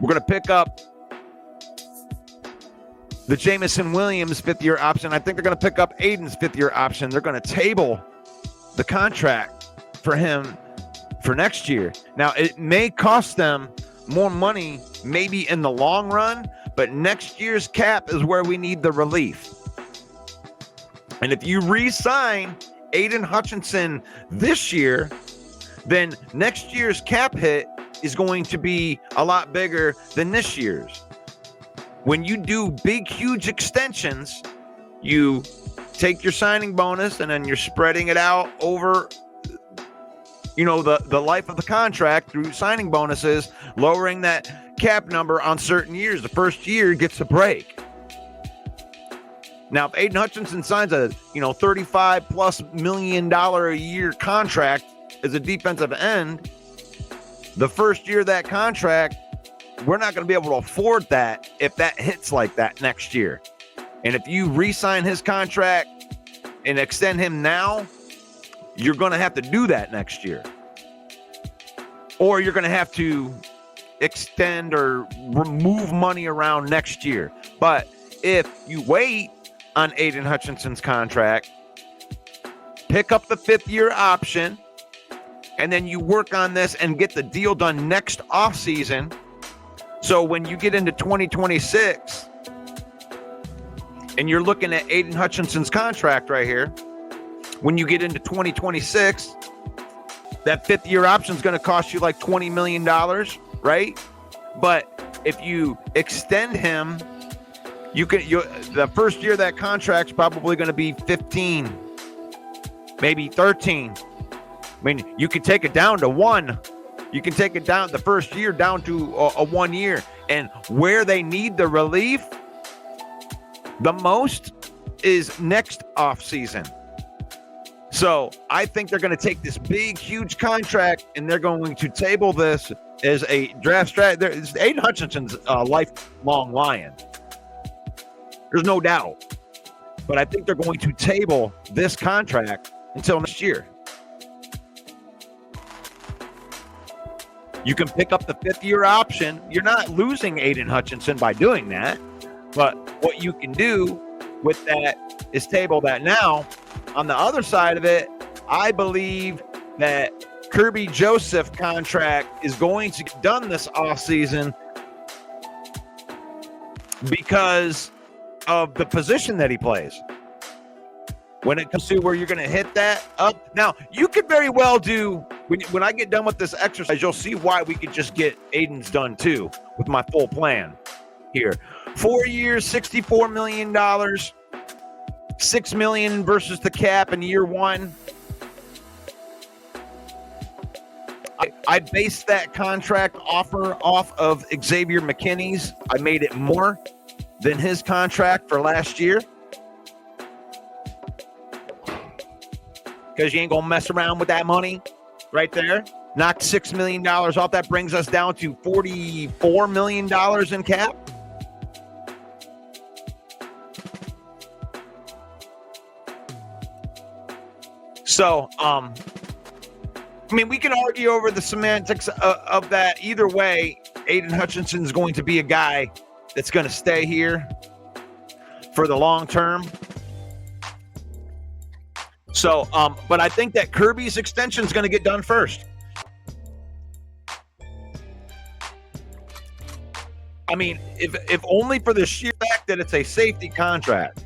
We're going to pick up the Jamison Williams 5th-year option. I think they're going to pick up Aiden's 5th-year option. They're going to table the contract for him for next year. Now, it may cost them more money maybe in the long run, but next year's cap is where we need the relief. And if you re-sign Aiden Hutchinson this year, then next year's cap hit is going to be a lot bigger than this year's. When you do big, huge extensions, you take your signing bonus and then you're spreading it out over, the life of the contract through signing bonuses, lowering that cap number on certain years. The first year gets a break. Now, if Aiden Hutchinson signs a, $35+ million a year contract as a defensive end, the first year of that contract, we're not going to be able to afford that if that hits like that next year. And if you re-sign his contract and extend him now, you're going to have to do that next year. Or you're going to have to extend or remove money around next year. But if you wait on Aiden Hutchinson's contract, pick up the 5th-year option, and then you work on this and get the deal done next offseason. So when you get into 2026 and you're looking at Aiden Hutchinson's contract right here, when you get into 2026, that 5th-year option is going to cost you like $20 million, right? But if you extend him, the first year of that contract's probably going to be 15, maybe 13. I mean, you could take it down to 1. You can take it down the first year down to a 1 year. And where they need the relief the most is next offseason. So I think they're going to take this big, huge contract and they're going to table this as a draft strategy. Aiden Hutchinson's a lifelong Lion. There's no doubt. But I think they're going to table this contract until next year. You can pick up the 5th-year option. You're not losing Aiden Hutchinson by doing that. But what you can do with that is table that now. On the other side of it, I believe that Kerby Joseph contract is going to get done this offseason because of the position that he plays. When it comes to where you're going to hit that up. Now, you could very well do, when I get done with this exercise, you'll see why we could just get Aiden's done too with my full plan here. 4 years, $64 million, $6 million versus the cap in year 1. I based that contract offer off of Xavier McKinney's. I made it more than his contract for last year. Because you ain't going to mess around with that money right there. Knock $6 million off. That brings us down to $44 million in cap. So, we can argue over the semantics of that. Either way, Aiden Hutchinson is going to be a guy that's going to stay here for the long term. So, but I think that Kerby's extension is going to get done first. If only for the sheer fact that it's a safety contract.